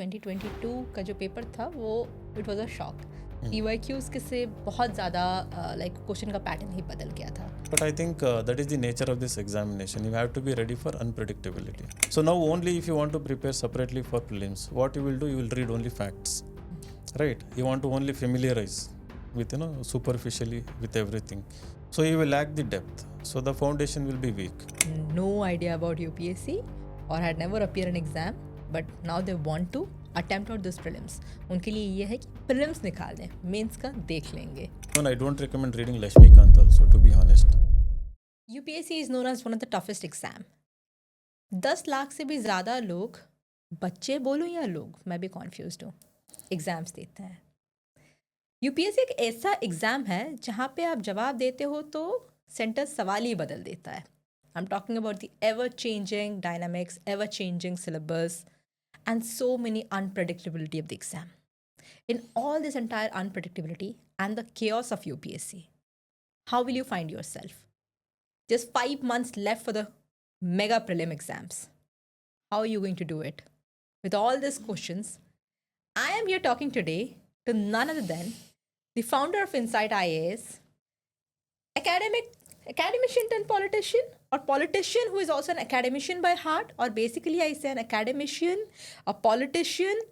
2022 का जो पेपर था वो it was a shock. PYQs के से बहुत ज़्यादा लाइक क्वेश्चन का पैटर्न ही बदल गया था. But I think that is the nature of this examination. You have to be ready for unpredictability. So now only if you want to prepare separately for prelims, what you will do, you will read only facts, right? You want to only familiarize with, superficially with everything. So you will lack the depth. So the foundation will be weak. No idea about UPSC or had never appeared an exam, but now they want to attempt out this prelims. उनके लिए ये है कि prelims निकाल दें, mains का देख लेंगे. No, I don't recommend reading Lakshmi Kant also, to be honest. UPSC is known as one of the toughest exam. 10 lakh से भी ज़्यादा लोग, बच्चे बोलो या लोग, मैं भी कॉन्फ्यूज्ड हूँ, एग्ज़ाम्स देते हैं. UPSC एक ऐसा एग्ज़ाम है जहाँ पे आप जवाब देते हो तो सेंटर सवाल ही बदल देता है. I am talking about the ever changing dynamics, ever changing syllabus and so many unpredictability of the exam. In all this entire unpredictability and the chaos of UPSC, how will you find yourself? Just 5 months left for the mega prelim exams. How are you going to do it? With all these questions, I am here talking today to none other than the founder of Insight IAS, academician and politician, or politician who is also an academician by heart, or basically I say an academician, a politician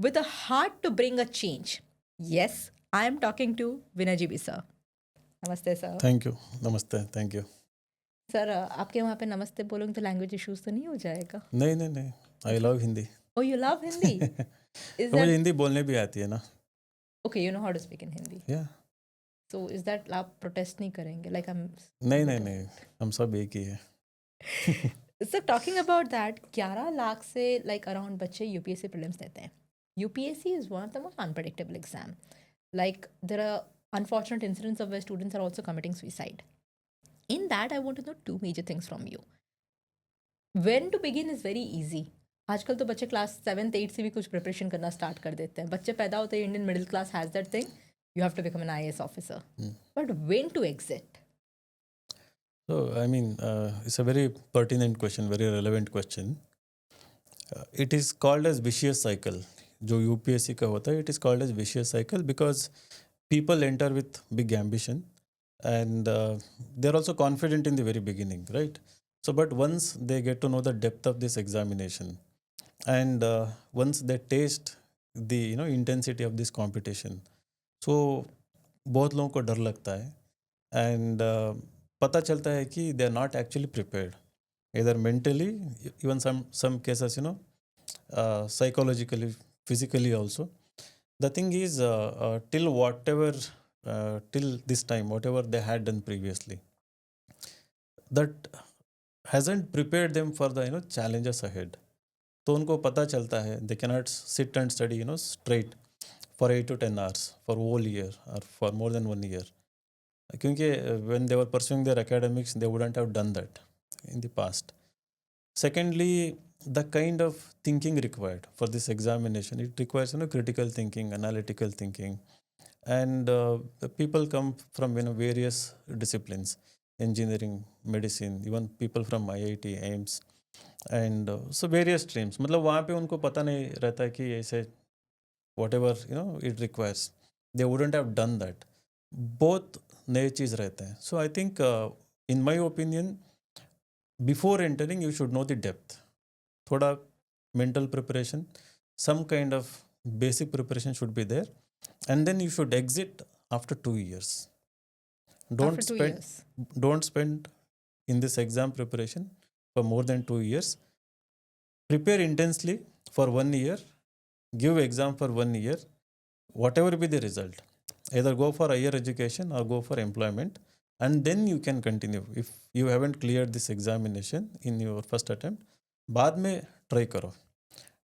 with a heart to bring a change. Yes, I am talking to Vinay GB sir. Namaste sir. Thank you. Namaste. Thank you. Sir आपके वहाँ पे नमस्ते बोलोगे तो language issues तो नहीं हो जाएगा? नहीं. I love Hindi. Oh, you love Hindi? तो मुझे हिंदी बोलने भी आती है ना. Okay, you know how to speak in Hindi. Yeah. So is that आप प्रोटेस्ट नहीं करेंगे? Like I'm. नहीं. हम सब एक ही है. So talking about that, 11 lakh से like around बच्चे UPSC prelims देते हैं. UPSC is one of the most unpredictable exam. Like there are unfortunate incidents of where students are also committing suicide. In that, I want to know two major things from you. When to begin is very easy. आजकल तो बच्चे class 7th 8th से भी कुछ preparation करना start कर देते हैं. बच्चे पैदा होते हैं, Indian middle class has that thing, you have to become an IAS officer. But when to exit? So, I mean, it's a very pertinent question, very relevant question. It is called as vicious cycle. जो UPSC का होता है, it is called as vicious cycle because people enter with big ambition and they're also confident in the very beginning, right? So, but once they get to know the depth of this examination and once they taste the intensity of this competition, so बहुत लोगों को डर लगता है and पता चलता है कि they are not actually prepared, either mentally, even some cases, psychologically, physically also. The thing is, till this time, whatever they had done previously, that hasn't prepared them for the challenges ahead. तो उनको पता चलता है they cannot sit and study straight for 8 to 10 hours for whole year or for more than 1 year. क्योंकि when they were pursuing their academics, they wouldn't have done that in the past. Secondly, the kind of thinking required for this examination, it requires critical thinking, analytical thinking, and people come from various disciplines, engineering, medicine, even people from IIT, AIMS, and so various streams. मतलब वहाँ पे उनको पता नहीं रहता कि ऐसे whatever it requires, they wouldn't have done that. Both नए चीज़ रहते हैं. So I think in my opinion, before entering you should know the depth. थोड़ा mental preparation, some kind of basic preparation should be there, and then you should exit after 2 years. Don't spend in this exam preparation for more than 2 years. Prepare intensely for 1 year, give exam for 1 year, whatever be the result, either go for higher education or go for employment, and then you can continue. If you haven't cleared this examination in your first attempt, बाद में try करो,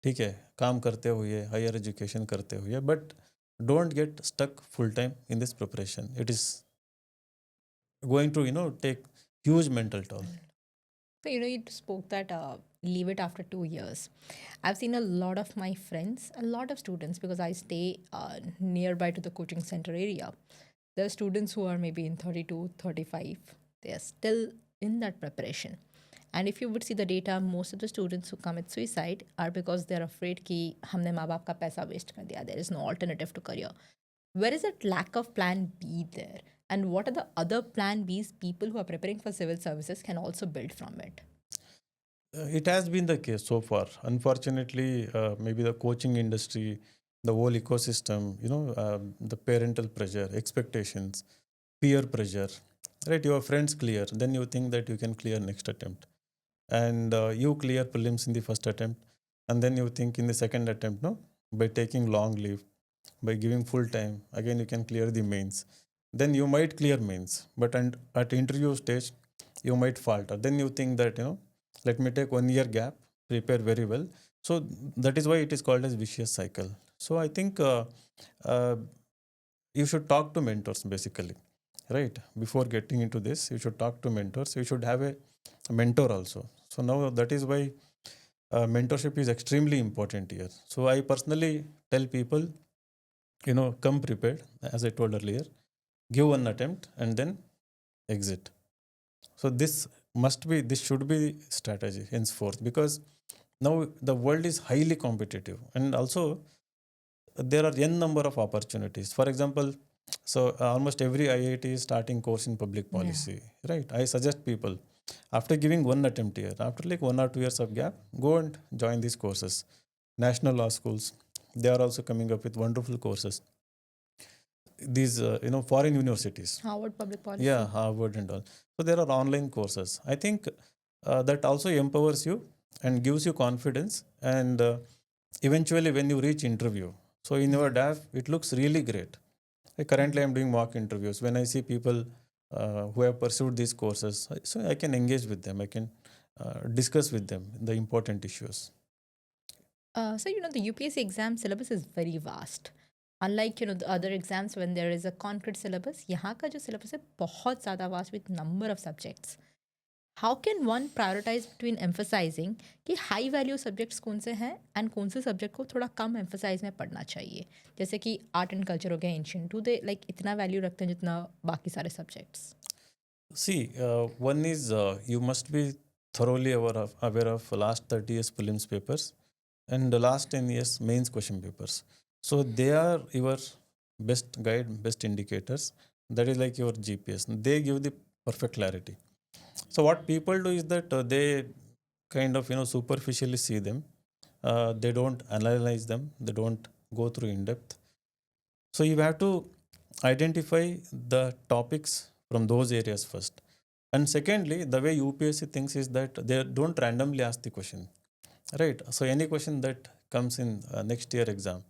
ठीक है, काम करते हुए, higher education करते हुए, but don't get stuck full time in this preparation. It is going to take huge mental toll. So, you spoke that leave it after 2 years. I've seen a lot of my friends, a lot of students, because I stay nearby to the coaching center area. There are students who are maybe in 32, 35. They are still in that preparation. And if you would see the data, most of the students who commit suicide are because they're afraid कि हमने माँ बाप का पैसा waste कर दिया. There is no alternative to career. Where is that lack of plan B there? And what are the other plan Bs people who are preparing for civil services can also build from it? It has been the case so far. Unfortunately, maybe the coaching industry, the whole ecosystem, the parental pressure, expectations, peer pressure, right? Your friends clear, then you think that you can clear next attempt. And you clear prelims in the first attempt. And then you think in the second attempt, no, by taking long leave, by giving full time, again you can clear the mains. Then you might clear mains, but at interview stage, you might falter. Then you think that, let me take 1 year gap, prepare very well. So that is why it is called as vicious cycle. So I think uh, you should talk to mentors basically, right? Before getting into this, you should talk to mentors. You should have a mentor also. So now that is why mentorship is extremely important here. So I personally tell people, come prepared, as I told earlier, give one attempt and then exit. So this should be strategy henceforth, because now the world is highly competitive, and also there are n number of opportunities. For example, so almost every IIT is starting course in public policy, right? I suggest people, after giving one attempt here, after like 1 or 2 years of gap, go and join these courses. National law schools, they are also coming up with wonderful courses. These foreign universities, Harvard Public Policy. yeah, Harvard and all. So there are online courses. I think that also empowers you and gives you confidence. And eventually when you reach interview, so in your DAF, it looks really great. Currently I'm doing mock interviews. When I see people who have pursued these courses, so I can engage with them, I can discuss with them the important issues. So, the UPSC exam syllabus is very vast. Unlike, the other exams when there is a concrete syllabus, यहाँ का जो syllabus है बहुत ज़्यादा vast with number of subjects. How can one prioritize between emphasizing कि high value subjects कौन से हैं and कौन से subject को थोड़ा कम emphasize में पढ़ना चाहिए? जैसे कि art and culture हो गया ancient, do they like इतना value रखते हैं जितना बाकी सारे subjects? See, one is you must be thoroughly aware of last 30 years prelims papers and the last 10 years mains question papers. So they are your best guide, best indicators. That is like your GPS. They give the perfect clarity. So what people do is that they kind of superficially see them. They don't analyze them. They don't go through in depth. So you have to identify the topics from those areas first. And secondly, the way UPSC thinks is that they don't randomly ask the question, right? So any question that comes in next year exam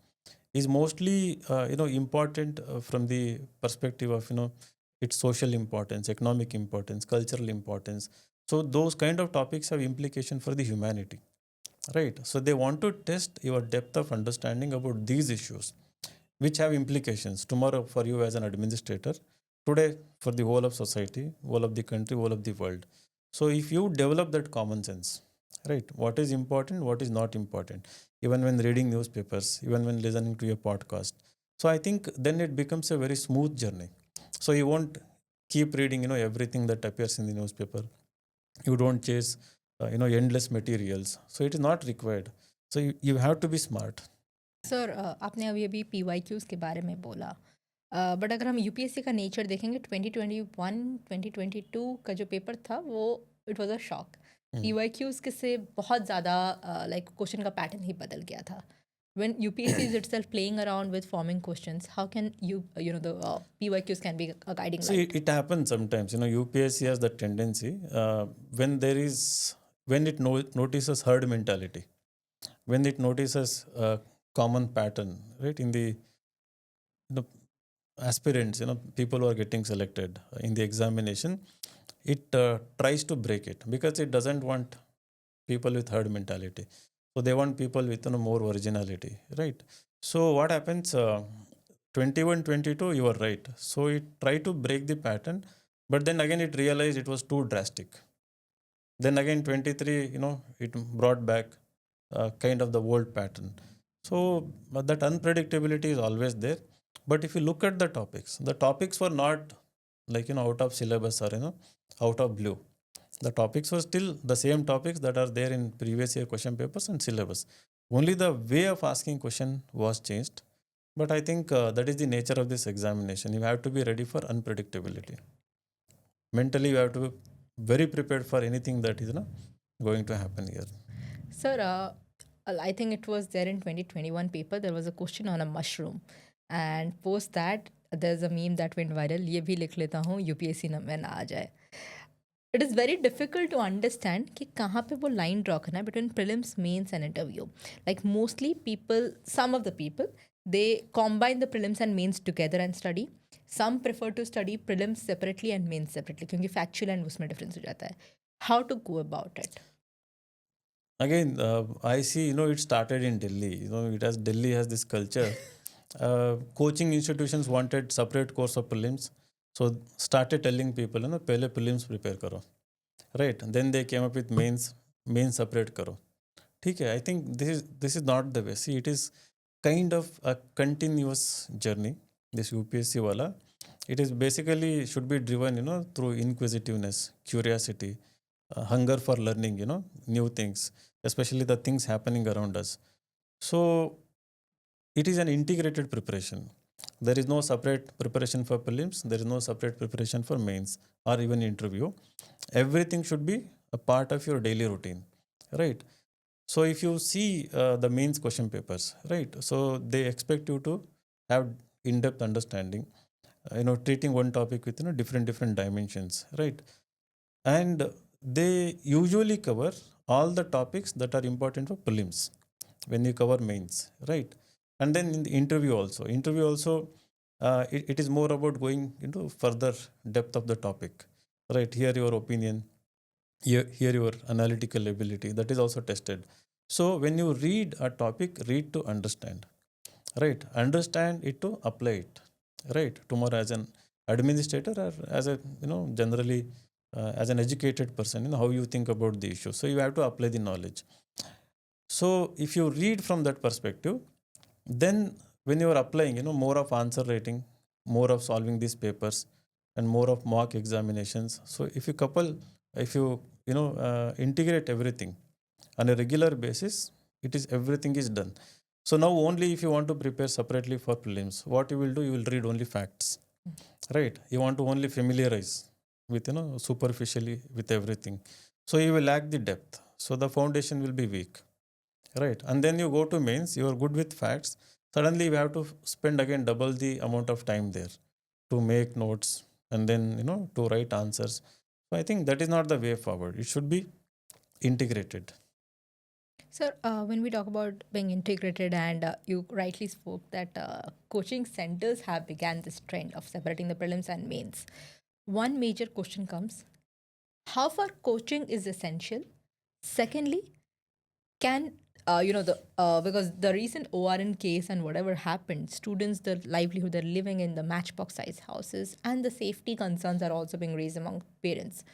is mostly important from the perspective of its social importance, economic importance, cultural importance. So those kind of topics have implication for the humanity, right? So they want to test your depth of understanding about these issues, which have implications tomorrow for you as an administrator, today for the whole of society, whole of the country, whole of the world. So if you develop that common sense, right, what is important, what is not important, even when reading newspapers, even when listening to a podcast, so I think then it becomes a very smooth journey. So you won't keep reading everything that appears in the newspaper. You don't chase endless materials. So it is not required. So you have to be smart. Sir आपने अभी PYQs के बारे में बोला, but अगर हम UPSC का nature देखेंगे 2021 2022 का जो पेपर था वो it was a shock. PYQs के से बहुत ज़्यादा लाइक क्वेश्चन का पैटर्न ही बदल गया था. When UPSC is itself playing around with forming questions, how can the PYQs can be a guiding light? light? See, it happens sometimes. UPSC has the tendency when it notices herd mentality, when it notices common pattern, right, in the aspirants, people who are getting selected in the examination, it tries to break it because it doesn't want people with herd mentality. So they want people with more originality, right? So what happens? 21, 22, you are right. So it tried to break the pattern, but then again it realized it was too drastic. Then again 23, it brought back kind of the old pattern. So that unpredictability is always there. But if you look at the topics were not like out of syllabus or out of blue. The topics were still the same topics that are there in previous year question papers and syllabus. Only the way of asking question was changed. But I think that is the nature of this examination. You have to be ready for unpredictability. Mentally, you have to be very prepared for anything that is going to happen here. Sir, I think it was there in 2021 paper. There was a question on a mushroom, and post that there's a meme that went viral. ये भी लिख लेता हूँ UPSC में ना आ जाए. It is very difficult to understand कि कहाँ पे वो line draw करना है between prelims, mains and interview. Like mostly people, some of the people, they combine the prelims and mains together and study. Some prefer to study prelims separately and mains separately क्योंकि factual and उसमें difference हो जाता है. How to go about it? Again, I see, it started in Delhi. Delhi has this culture. Coaching institutions wanted separate course of prelims. So started telling people, पहले prelims prepare करो. Right. And then they came up with mains separate करो. ठीक है. I think this is not the way. See, it is kind of a continuous journey. This UPSC wala. It is basically should be driven, through inquisitiveness, curiosity, hunger for learning, new things, especially the things happening around us. So it is an integrated preparation. There is no separate preparation for prelims. There is no separate preparation for mains or even interview. Everything should be a part of your daily routine, right? So if you see the mains question papers, right? So they expect you to have in-depth understanding, treating one topic with different dimensions, right? And they usually cover all the topics that are important for prelims when you cover mains, right? And then in the interview also, it is more about going into further depth of the topic, right? Here your opinion, here your analytical ability, that is also tested. So when you read a topic, read to understand, right? Understand it to apply it, right? Tomorrow as an administrator or as a generally as an educated person, how you think about the issue. So you have to apply the knowledge. So if you read from that perspective, then when you are applying, more of answer writing, more of solving these papers, and more of mock examinations. So if you couple, if you integrate everything on a regular basis, everything is done. So now only if you want to prepare separately for prelims, what you will do, you will read only facts, right? You want to only familiarize with superficially with everything. So you will lack the depth. So the foundation will be weak, right? And then you go to mains, you are good with facts. Suddenly you have to spend again double the amount of time there to make notes and then to write answers. So I think that is not the way forward. It should be integrated. Sir, when we talk about being integrated, and you rightly spoke that coaching centers have began this trend of separating the prelims and mains. One major question comes: how far coaching is essential? Secondly, can because the recent ORN case and whatever happened, students, the livelihood, they're living in the matchbox size houses, and the safety concerns are also being raised among parents.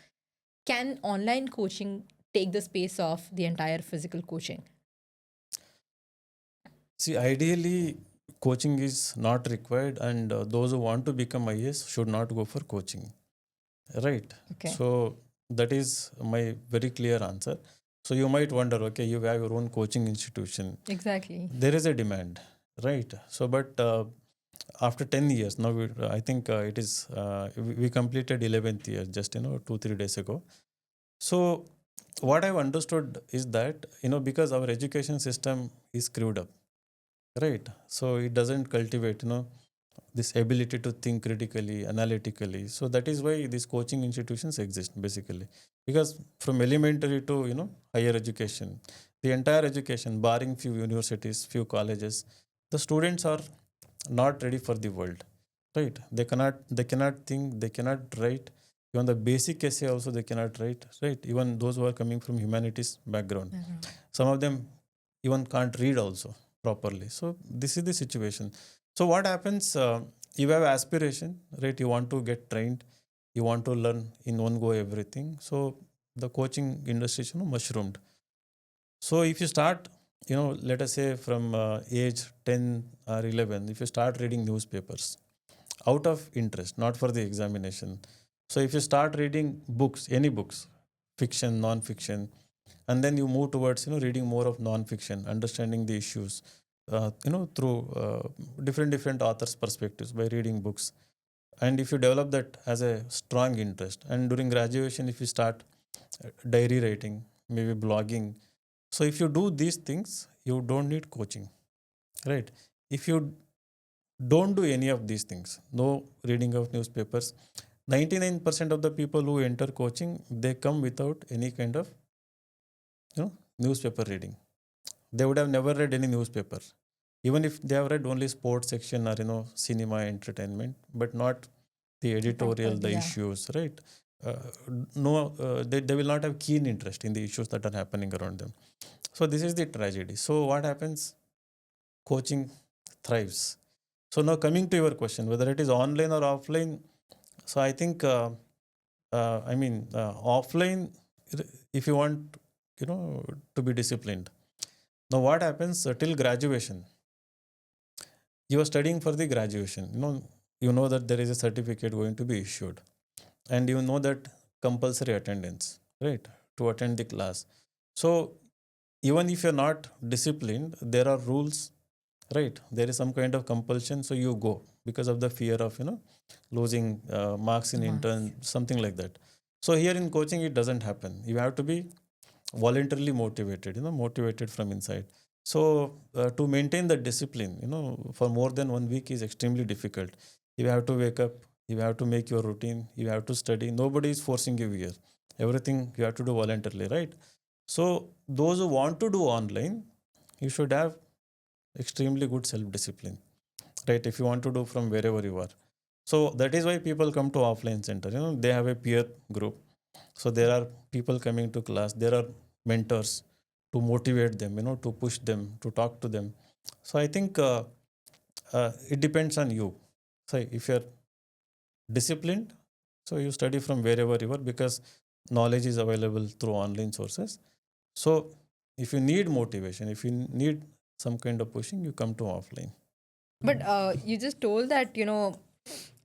Can online coaching take the space of the entire physical coaching? See, ideally, coaching is not required, and those who want to become IAS should not go for coaching, right? Okay. So that is my very clear answer. So you might wonder, okay, you have your own coaching institution. Exactly. There is a demand, right? So, but after 10 years, now I think it is, we completed 11th year just, 2-3 days ago. So what I've understood is that, because our education system is screwed up, right? So it doesn't cultivate, this ability to think critically, analytically. So that is why these coaching institutions exist basically, because from elementary to higher education, the entire education, barring few universities, few colleges, the students are not ready for the world, right? They cannot think, they cannot write. Even the basic essay also they cannot write, right? Even those who are coming from humanities background, some of them even can't read also properly. So this is the situation. So what happens, you have aspiration, right? You want to get trained, you want to learn in one go everything. So the coaching industry is mushroomed. So if you start, let us say from age 10 or 11, if you start reading newspapers out of interest, not for the examination. So if you start reading books, any books, fiction, non-fiction, and then you move towards reading more of non-fiction, understanding the issues, through different authors' perspectives by reading books. And if you develop that as a strong interest, and during graduation, if you start diary writing, maybe blogging, so if you do these things, you don't need coaching, right? If you don't do any of these things, no reading of newspapers, 99% of the people who enter coaching, they come without any kind of newspaper reading. They would have never read any newspaper, even if they have read only sports section or cinema entertainment, but not the editorial, the yeah. issues, right? No, they will not have keen interest in the issues that are happening around them. So this is the tragedy. So what happens? Coaching thrives. So now coming to your question, whether it is online or offline, so I think offline, if you want to be disciplined. Now what happens till graduation? You are studying for the graduation. You know that there is a certificate going to be issued, and you know that compulsory attendance, right, to attend the class. So even if you're not disciplined, there are rules, right? There is some kind of compulsion, so you go because of the fear of losing marks in intern, something like that. So here in coaching, it doesn't happen. You have to be voluntarily motivated, motivated from inside. So to maintain the discipline, for more than 1 week is extremely difficult. You have to wake up, you have to make your routine, you have to study. Nobody is forcing you here. Everything you have to do voluntarily, right? So those who want to do online, you should have extremely good self-discipline, right? If you want to do from wherever you are. So that is why people come to offline center. They have a peer group. So there are people coming to class. There are mentors to motivate them, to push them, to talk to them. So I think it depends on you. So if you're disciplined, so you study from wherever you are, because knowledge is available through online sources. So if you need motivation, if you need some kind of pushing, you come to offline. But you just told that,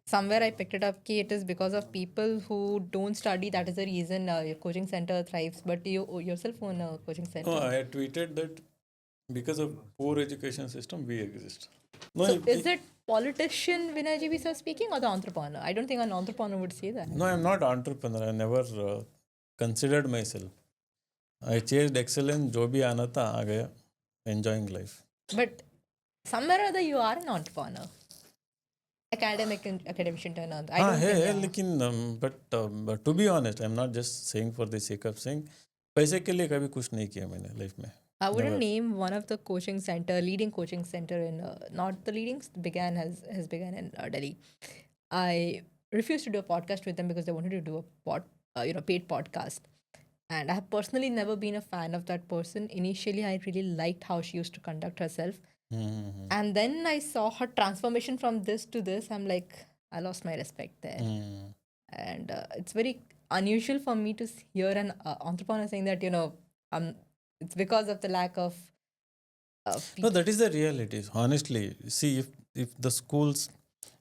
somewhere I picked it up, it is because of people who don't study. That is the reason your coaching center thrives. But you yourself own a coaching center. No, I had tweeted that because of poor education system, we exist. No, So is it politician Vinay GB sir speaking, or the entrepreneur? I don't think an entrepreneur would say that. No, I'm not entrepreneur. I never considered myself. I chased excellence. जो भी आना था आ गया. Enjoying life. But somewhere or other, you are an entrepreneur. Academician turn on. I don't think. है लेकिन but to be honest, I'm not just saying for the sake of saying. पैसे के लिए कभी कुछ नहीं किया मैंने लाइफ में. I wouldn't name one of the leading coaching center in not the leading has begun in Delhi. I refused to do a podcast with them because they wanted to do a paid podcast, and I have personally never been a fan of that person. Initially, I really liked how she used to conduct herself, and then I saw her transformation from this to this. I'm like, I lost my respect there, and it's very unusual for me to hear an entrepreneur saying that it's because of the lack of No, that is the reality. Honestly, see, if the schools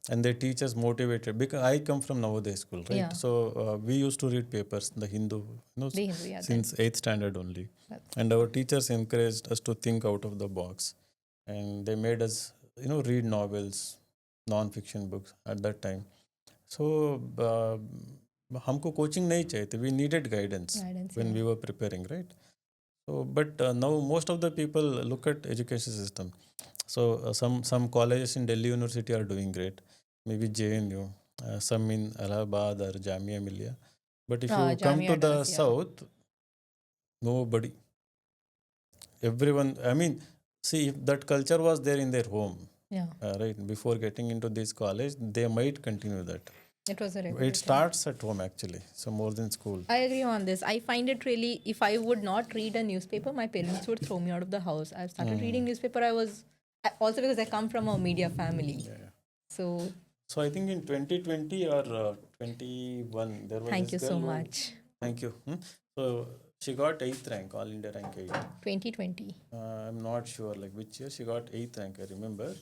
and their teachers motivated, because I come from Navodaya school, right? Yeah. So we used to read papers, the Hindu, The Hindu, yeah, since 8th standard only. And our teachers encouraged us to think out of the box. And they made us, read novels, non-fiction books at that time. So हमको coaching नहीं चाहिए थे. We needed guidance when we were preparing, right? So, but now most of the people look at education system. So some colleges in Delhi University are doing great. Maybe JNU, some in Allahabad or Jamia Millia. But if you come to the south, nobody. Everyone. I mean, see, if that culture was there in their home, right, before getting into this college, they might continue that. It starts at home actually, so more than school. I agree on this. I find it really, if I would not read a newspaper, my parents would throw me out of the house. I started reading newspaper. I was also because I come from a media family. So I think in 2020 or 21 there was. Thank you so much. Thank you. So she got 8th rank, All India rank 8. 2020. I'm not sure like which year she got 8th rank. I remember.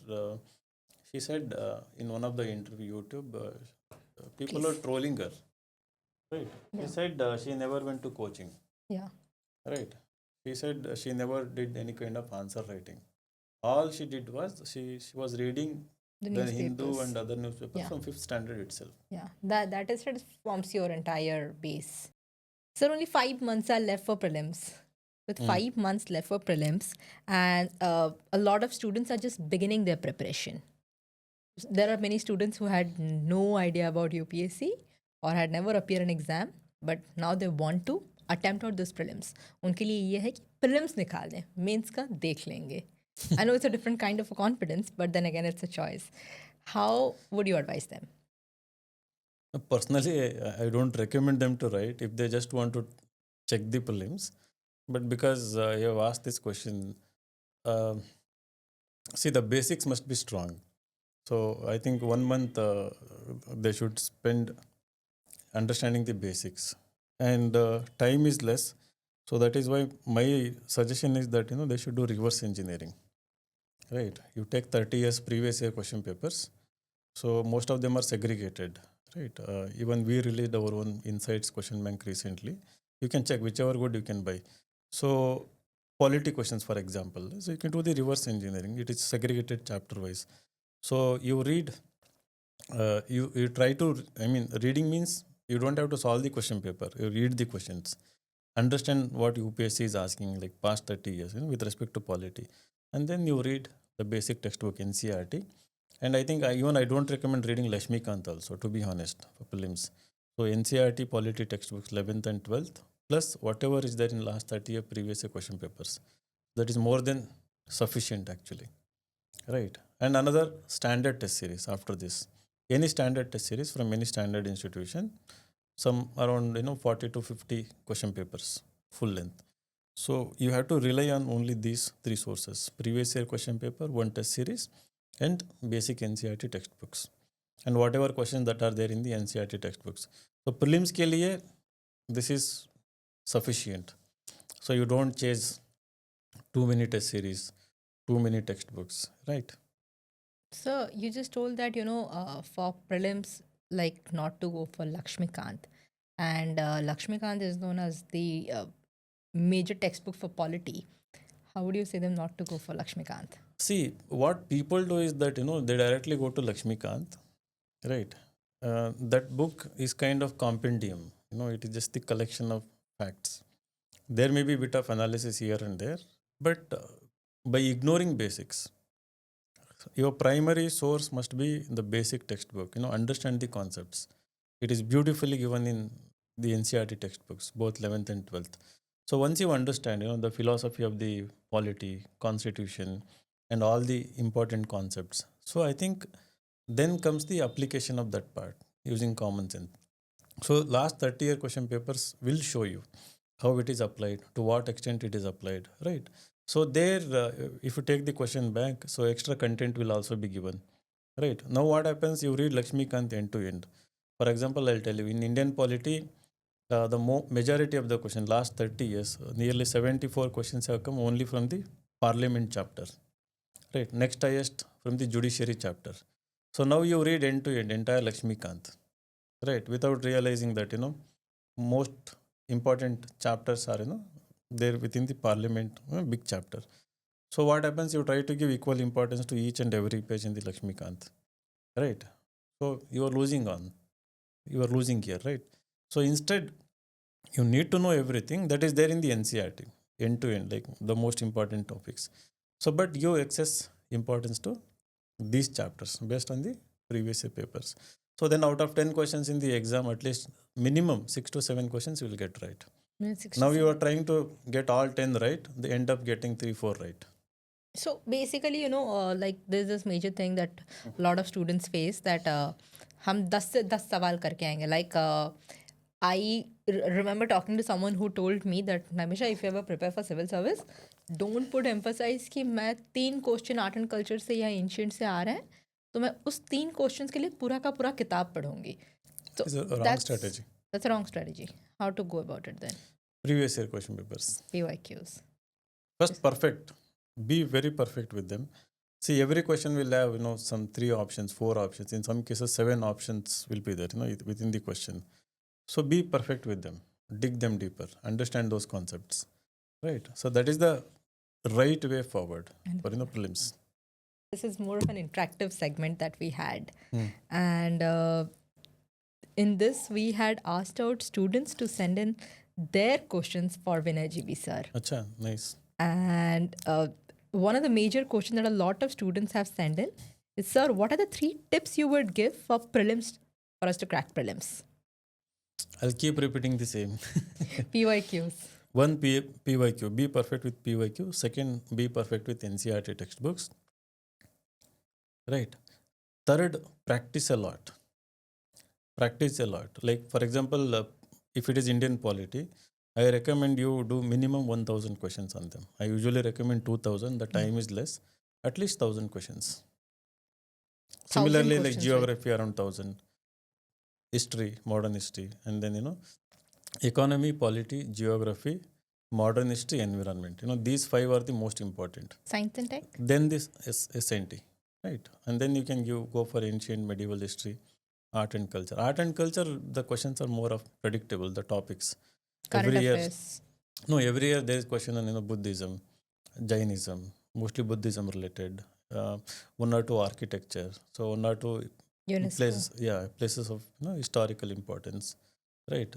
She said in one of the interview YouTube, people are trolling her. Right. Yeah. She said she never went to coaching. Yeah. Right. She said she never did any kind of answer writing. All she did was she was reading The the Hindu newspapers. and other newspapers Yeah. from fifth standard itself. Yeah. That is what forms your entire base. So only 5 months are left for prelims. With 5 months left for prelims, and a lot of students are just beginning their preparation. There are many students who had no idea about UPSC or had never appeared an exam, but now they want to attempt out those prelims. उनके लिए ये है कि prelims निकाल दें, mains का देख लेंगे. I know it's a different kind of a confidence, but then again, it's a choice. How would you advise them? Personally, I don't recommend them to write if they just want to check the prelims. But because you have asked this question, uh, see, the basics must be strong. So I think 1 month they should spend understanding the basics, and time is less. So that is why my suggestion is that they should do reverse engineering. Right, you take 30 years previous year question papers. So most of them are segregated. Right, even we released our own insights question bank recently. You can check whichever good you can buy. So polity questions, for example, so you can do the reverse engineering. It is segregated chapter wise. So you read, you try to, I mean, reading means you don't have to solve the question paper. You read the questions, understand what UPSC is asking, like past 30 years, with respect to polity, and then you read the basic textbook NCERT. And I think I don't recommend reading Lakshmi Kant also, to be honest, for prelims. So NCERT polity textbooks 11th and 12th, plus whatever is there in last 30 year previous year question papers. That is more than sufficient actually. Right. And another standard test series after this. Any standard test series from any standard institution, some around 40 to 50 question papers, full length. So you have to rely on only these three sources: previous year question paper, one test series, and basic NCERT textbooks, and whatever questions that are there in the NCERT textbooks. So prelims ke liye, this is sufficient. So you don't chase too many test series, too many textbooks, right? So you just told that for prelims, like not to go for Lakshmi Kant, and Lakshmi Kant is known as the major textbook for polity. How would you say them not to go for Lakshmi Kant? See, what people do is that they directly go to Lakshmi Kant, right? That book is kind of compendium. It is just the collection of facts. There may be a bit of analysis here and there, but by ignoring basics, your primary source must be the basic textbook. Understand the concepts. It is beautifully given in the NCERT textbooks, both 11th and 12th. So once you understand, the philosophy of the polity, constitution, and all the important concepts. So I think then comes the application of that part using common sense. So last 30 year question papers will show you how it is applied, to what extent it is applied, right? So there, if you take the question back, so extra content will also be given, right? Now what happens, you read Lakshmi Kant end to end. For example, I'll tell you, in Indian polity, the majority of the question, last 30 years, nearly 74 questions have come only from the parliament chapter, right? Next highest from the judiciary chapter. So now you read end to end, entire Lakshmi Kant, right? Without realizing that, most important chapters are, there within the parliament, big chapter. So what happens, you try to give equal importance to each and every page in the Lakshmi Kant, right? So you are losing here, right? So instead, you need to know everything that is there in the NCERT, end to end, like the most important topics. So, but give excess importance to these chapters based on the previous year papers. So then out of 10 questions in the exam, at least minimum 6 to 7 questions you will get right. Now you are trying to get all 10 right, they end up getting 3, 4 right. So basically, like there's this major thing that a lot of students face that हम 10 से 10 सवाल करके आएंगे. Like I remember talking to someone who told me that Namisha, if you ever prepare for civil service, don't put emphasize कि मैं 3 question art and culture से या ancient से आ रहे हैं, तो मैं उस 3 क्वेश्चंस के लिए पूरा का पूरा किताब पढ़ूंगी. So It's a wrong strategy. That's a wrong strategy. How to go about it then? Previous year question papers. PYQs. First, perfect. Be very perfect with them. See, every question will have, some 3 options, 4 options. In some cases, 7 options will be there, within the question. So be perfect with them, dig them deeper, understand those concepts, right? So that is the right way forward for prelims. This is more of an interactive segment that we had. Hmm. And in this, we had asked out students to send in their questions for Vinay GB sir. Acha, nice. And one of the major questions that a lot of students have sent in is, sir, what are the 3 tips you would give for prelims, for us to crack prelims? I'll keep repeating the same. PYQs. One, PYQ, be perfect with PYQ. Second, be perfect with NCERT textbooks. Right. Third, practice a lot. Practice a lot. Like, for example, if it is Indian polity, I recommend you do minimum 1000 questions on them. I usually recommend 2000. The time is less. At least 1000 questions. 1,000 Similarly, like questions, right? geography around 1000, history, modern history, and then economy, polity, geography, modern history, environment. These 5 are the most important. Science and tech? Then this is SNT, right? And then you can go for ancient medieval history, art and culture. Art and culture, the questions are more of predictable, the topics. Current Every year, affairs. every year there is question on Buddhism, Jainism, mostly Buddhism related. One or two architecture. So one or two UNESCO. places of historical importance, right?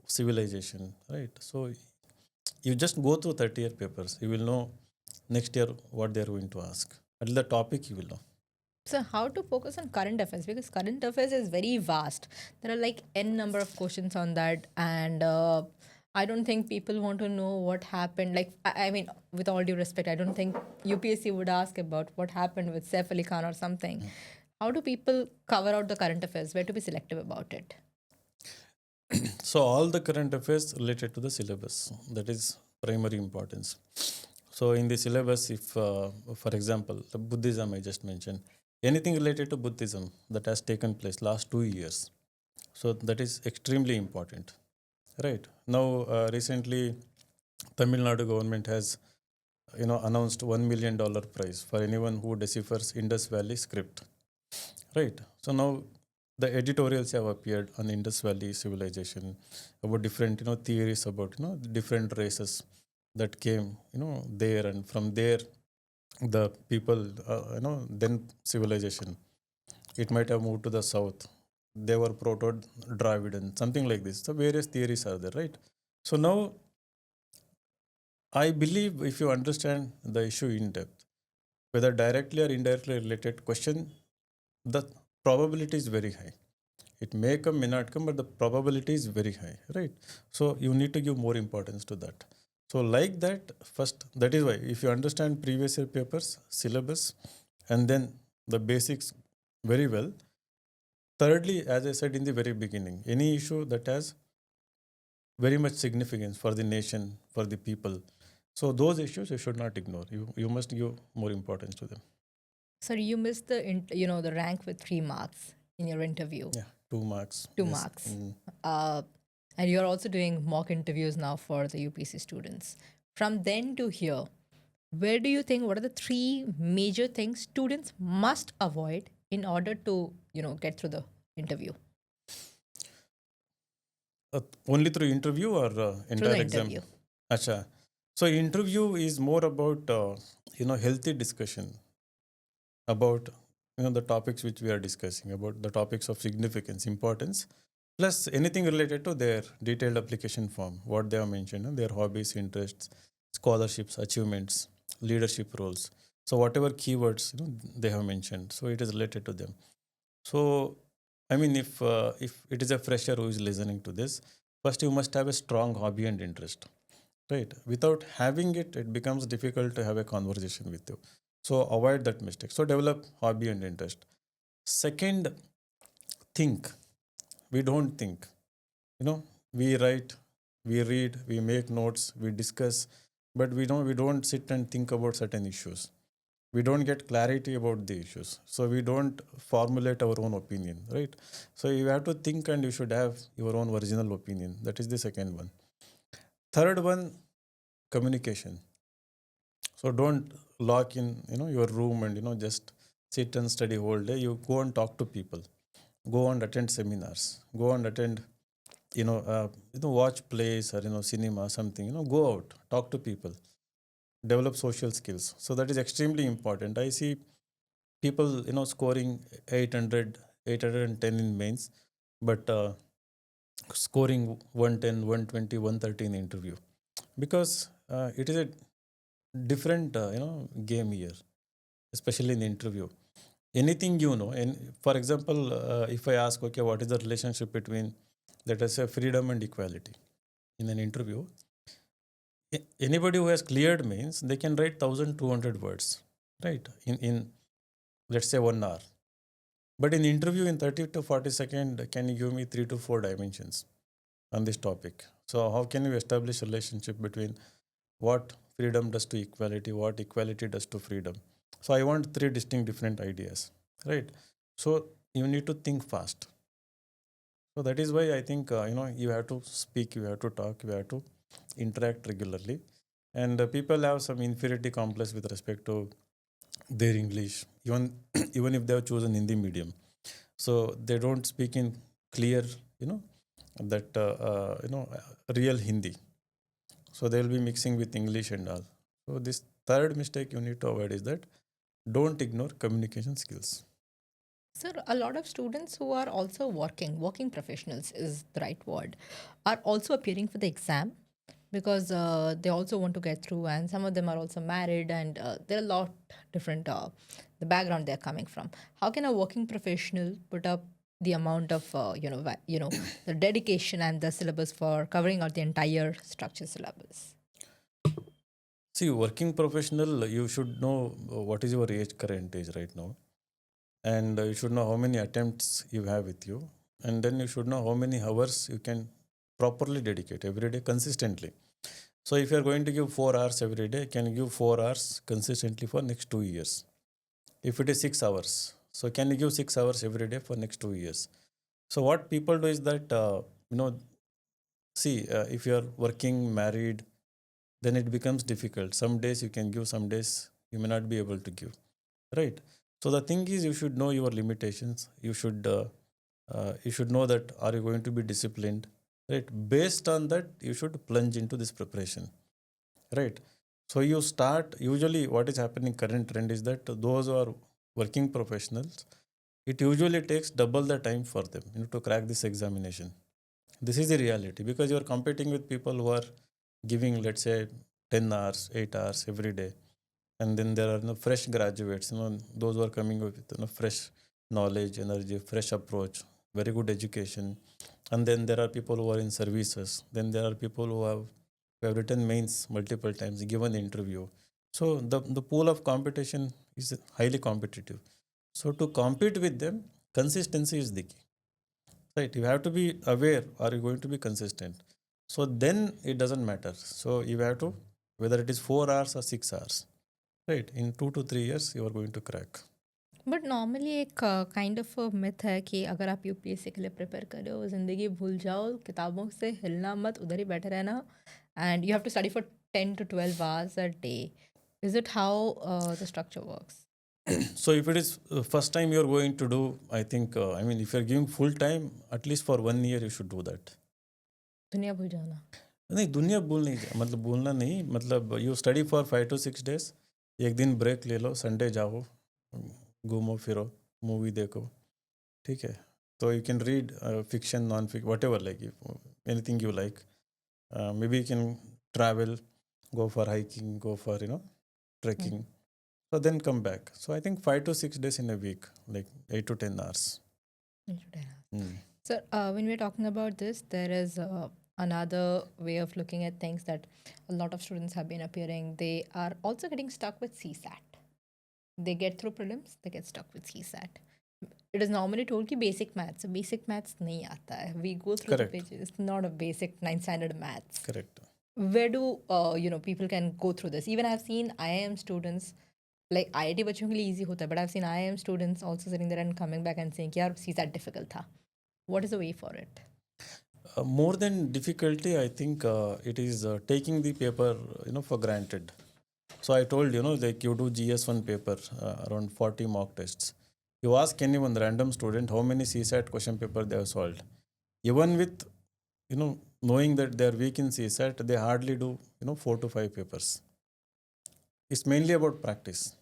Civilization, right? So you just go through 30-year papers. You will know next year what they are going to ask. At the topic you will know. So how to focus on current affairs? Because current affairs is very vast. There are like n number of questions on that, and I don't think people want to know what happened. Like I mean, with all due respect, I don't think UPSC would ask about what happened with Saif Ali Khan or something. How do people cover out the current affairs? Where to be selective about it? So all the current affairs related to the syllabus, that is primary importance. So in the syllabus, if for example the Buddhism I just mentioned, anything related to Buddhism that has taken place last 2 years, so that is extremely important, right? Now recently Tamil Nadu government has announced $1 million prize for anyone who deciphers Indus Valley script, right? So now the editorials have appeared on Indus Valley civilization about different theories about different races that came there, and from there the people then civilization, it might have moved to the south. They were proto Dravidian, something like this. So various theories are there, right? So now I believe if you understand the issue in depth, whether directly or indirectly related question, the probability is very high. It may come, may not come, but the probability is very high, right? So you need to give more importance to that. So like that, first, that is why if you understand previous year papers, syllabus, and then the basics very well. Thirdly, as I said in the very beginning, any issue that has very much significance for the nation, for the people. So those issues you should not ignore. You must give more importance to them. Sorry, you missed the the rank with 3 marks in your interview. Yeah, 2 marks. 2 Yes. marks. And you're also doing mock interviews now for the UPC students. From then to here, where do you think, what are the 3 major things students must avoid in order to, get through the interview? Only through interview or Through entire the exam? interview. Acha. So interview is more about healthy discussion about the topics which we are discussing, about the topics of significance, importance, plus anything related to their detailed application form, what they have mentioned, their hobbies, interests, scholarships, achievements, leadership roles. So whatever keywords they have mentioned, so it is related to them. So I mean, if it is a fresher who is listening to this, first you must have a strong hobby and interest, right? Without having it, it becomes difficult to have a conversation with you. So avoid that mistake. So develop hobby and interest. Second, think. We don't think. We write, we read, we make notes, we discuss, but we don't sit and think about certain issues. We don't get clarity about the issues, so we don't formulate our own opinion, right? So you have to think, and you should have your own original opinion. That is the second one. Third one, communication. So don't lock in your room and just sit and study whole day. You go and talk to people, go and attend seminars, go and attend watch plays or cinema, something. Go out, talk to people, develop social skills. So that is extremely important. I see people scoring 800, 810 in mains, but scoring 110, 120, 130 in interview, because it is a different game here, especially in the interview. Anything and for example, if I ask, okay, what is the relationship between, let us say, freedom and equality in an interview, anybody who has cleared means they can write 1200 words, right, in let's say 1 hour. But in interview, in 30 to 40 seconds, can you give me 3 to 4 dimensions on this topic? So how can you establish relationship between what freedom does to equality, what equality does to freedom? So I want 3 distinct different ideas, right? So you need to think fast. So that is why I think you have to speak, you have to talk, you have to interact regularly. And people have some inferiority complex with respect to their English, even even if they have chosen Hindi medium. So they don't speak in clear, that real Hindi. So they will be mixing with English and all. So this third mistake you need to avoid is that don't ignore communication skills. Sir, a lot of students who are also working professionals is the right word, are also appearing for the exam because they also want to get through, and some of them are also married, and there are a lot different the background they're coming from. How can a working professional put up the amount of the dedication and the syllabus for covering out the entire structure syllabus? See, working professional, you should know what is your current age right now, and you should know how many attempts you have with you, and then you should know how many hours you can properly dedicate every day consistently. So if you are going to give 4 hours every day, can you give 4 hours consistently for next 2 years? If it is 6 hours, so can you give 6 hours every day for next 2 years? So what people do is that see, if you are working, married, then it becomes difficult. Some days you can give, some days you may not be able to give, right? So the thing is, you should know your limitations. You should know that are you going to be disciplined, right? Based on that, you should plunge into this preparation, right? So you start, usually what is happening, current trend is that those who are working professionals, it usually takes double the time for them to crack this examination. This is the reality, because you are competing with people who are giving, let's say, 10 hours, 8 hours every day. And then there are fresh graduates, those who are coming with fresh knowledge, energy, fresh approach, very good education. And then there are people who are in services. Then there are people who have written mains multiple times, given interview. So the pool of competition is highly competitive. So to compete with them, consistency is the key. Right, you have to be aware, are you going to be consistent? So then it doesn't matter. So you have to, whether it is 4 hours or 6 hours, right, in 2 to 3 years you are going to crack. But normally एक kind of myth है कि अगर आप UPSC के लिए prepare कर रहे हो, ज़िंदगी भूल जाओ, किताबों से हिलना मत, उधर ही बैठे रहना, and you have to study for 10 to 12 hours a day. Is it how the structure works? So if it is first time you are going to do, I think, if you are giving full time, at least for 1 year you should do that. दुनिया भूल जाना. नहीं, दुनिया भूल नहीं, मतलब भूलना नहीं, मतलब you study for 5 to 6 days, एक दिन ब्रेक ले लो, संडे जाओ, घूमो फिरो, मूवी देखो, ठीक है? तो you can read fiction, non-fiction, whatever, like anything you like. Maybe you can travel, go for hiking, go for trekking. So then come back. So I think 5 to 6 days in a week, like 8 to 10 hours. 8 to 10 hours. So when we're talking about this, there is another way of looking at things that a lot of students have been appearing. They are also getting stuck with CSAT. They get through prelims, they get stuck with CSAT. It is normally told कि basic maths. So basic maths नहीं आता है. We go through Correct. the pages. It's not a basic 9th standard maths. Correct. Where do people can go through this? Even I've seen IIM students, like IIT बच्चों के लिए easy होता है, but I've seen IIM students also sitting there and coming back and saying कि यार CSAT difficult था. What is the way for it? More than difficulty, I think it is taking the paper for granted. So I told like you do GS1 paper, around 40 mock tests. You ask anyone, random student, how many CSAT question paper they have solved. Even with knowing that they are weak in CSAT, they hardly do 4 to 5 papers. It's mainly about practice.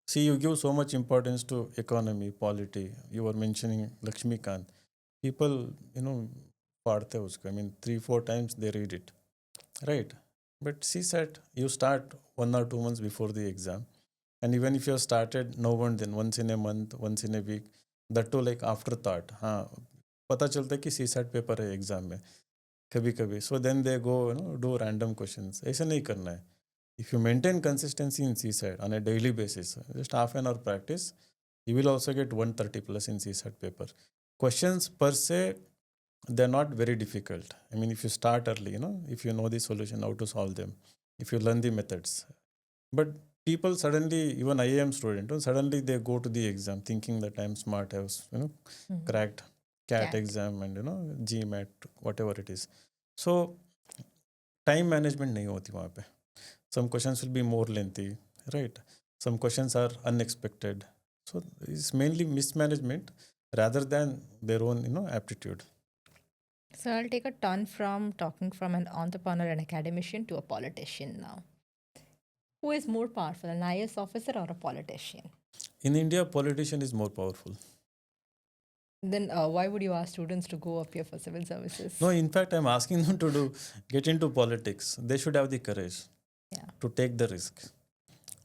See, you give so much importance to economy, polity. You were mentioning Lakshmi Kant. People पढ़ते उसको. I mean, 3-4 times they read it, right? But CSAT, you start 1 or 2 months before the exam, and even if you have started no one, then once in a month, once in a week, that too like afterthought. हाँ, पता चलता है कि CSAT paper है exam में कभी कभी. So then they go do random questions. ऐसा नहीं करना है. If you maintain consistency in CSAT on a daily basis, just half an hour practice, you will also get 130 plus in CSAT paper. Questions per se, they're not very difficult. I mean, if you start early, if you know the solution, how to solve them, if you learn the methods. But people suddenly, even IIM student, suddenly they go to the exam thinking that I'm smart, I was, cracked CAT Cat. exam and, GMAT, whatever it is. So, time management नहीं होती वहाँ पे. Some questions will be more lengthy, right? Some questions are unexpected. So it's mainly mismanagement rather than their own, aptitude. So I'll take a turn from talking from an entrepreneur and academician to a politician now. Who is more powerful, an IAS officer or a politician? In India, politician is more powerful. Then why would you ask students to go appear for civil services? No, in fact, I'm asking them to get into politics. They should have the courage to take the risk.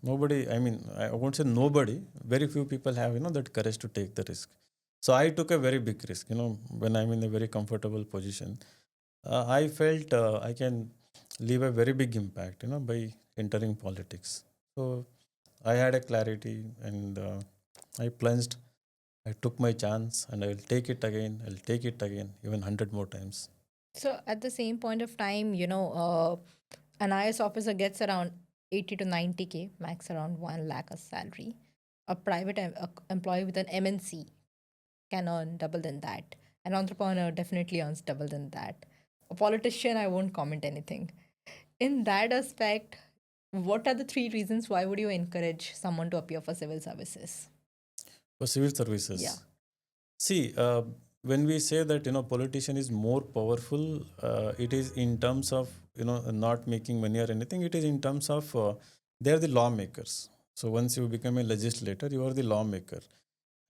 Nobody, I mean, I won't say nobody, very few people have, that courage to take the risk. So I took a very big risk, when I'm in a very comfortable position. I felt I can leave a very big impact, by entering politics. So I had a clarity and I plunged. I took my chance and I will take it again. I'll take it again, even 100 more times. So at the same point of time, an IAS officer gets around 80 to 90K, max around 1 lakh a salary. A private employee with an MNC can earn double than that. An entrepreneur definitely earns double than that. A politician, I won't comment anything. In that aspect, what are the 3 reasons why would you encourage someone to appear for civil services? For civil services? Yeah. See, when we say that, politician is more powerful, it is in terms of, not making money or anything. It is in terms of they are the lawmakers. So once you become a legislator, you are the lawmaker.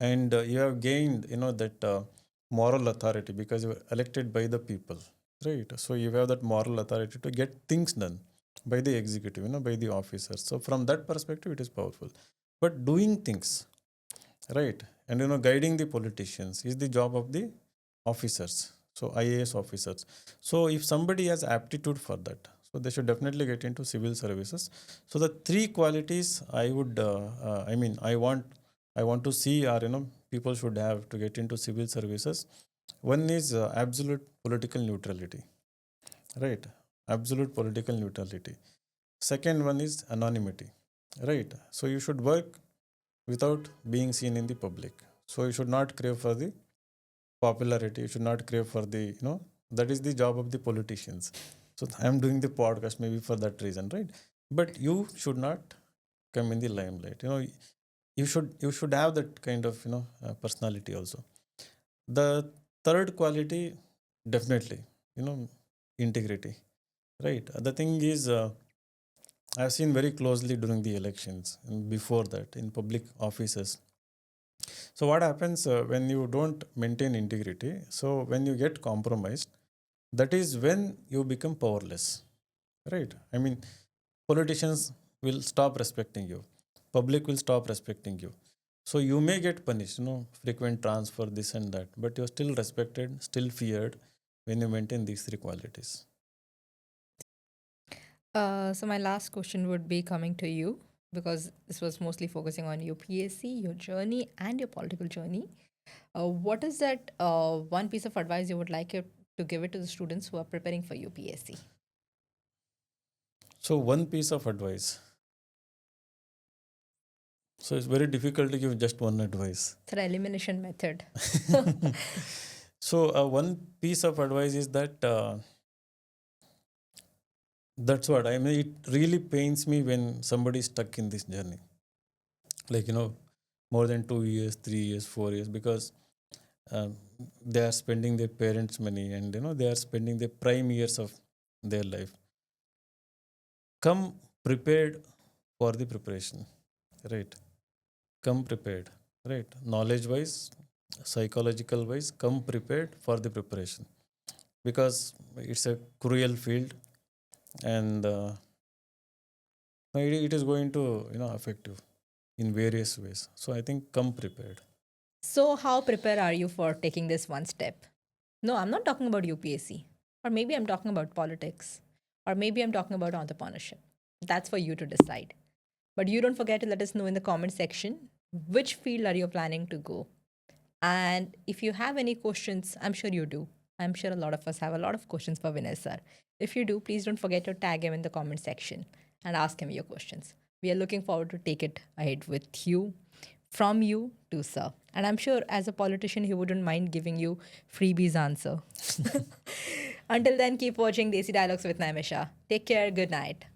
And you have gained, that moral authority because you were elected by the people, right? So you have that moral authority to get things done by the executive, by the officers. So from that perspective, it is powerful. But doing things, right, and guiding the politicians is the job of the officers. So IAS officers. So if somebody has aptitude for that, so they should definitely get into civil services. So the 3 qualities I would, I want to see or people should have to get into civil services. One is absolute political neutrality, right? Absolute political neutrality. Second one is anonymity, right? So you should work without being seen in the public. So you should not crave for the popularity. You should not crave for the that is the job of the politicians. So I am doing the podcast maybe for that reason, right? But you should not come in the limelight. You should have that kind of personality also. The third quality, definitely, integrity, right? The thing is, I've seen very closely during the elections and before that in public offices. So what happens when you don't maintain integrity? So when you get compromised, that is when you become powerless, right? I mean, politicians will stop respecting you. Public will stop respecting you. So you may get punished, frequent transfer, this and that, but you're still respected, still feared when you maintain these 3 qualities. So my last question would be coming to you because this was mostly focusing on UPSC, your journey, and your political journey. What is that one piece of advice you would like to give it to the students who are preparing for UPSC? So one piece of advice. So it's very difficult to give just one advice. It's an elimination method. So one piece of advice is that that's what I mean. It really pains me when somebody is stuck in this journey, like more than 2 years, 3 years, 4 years, because um, they are spending their parents' money, and they are spending the prime years of their life. Come prepared for the preparation, right? Come prepared, right? Knowledge wise, psychological wise, come prepared for the preparation, because it's a cruel field, and it is going to affect you in various ways. So I think come prepared. So, how prepared are you for taking this one step? No, I'm not talking about UPSC. Or maybe I'm talking about politics. Or maybe I'm talking about entrepreneurship. That's for you to decide. But you don't forget to let us know in the comment section which field are you planning to go. And if you have any questions, I'm sure you do. I'm sure a lot of us have a lot of questions for Vinay sir. If you do, please don't forget to tag him in the comment section and ask him your questions. We are looking forward to take it ahead with you, from you to sir. And I'm sure as a politician, he wouldn't mind giving you freebies answer. Until then, keep watching Desi Dialogues with Naimisha. Take care. Good night.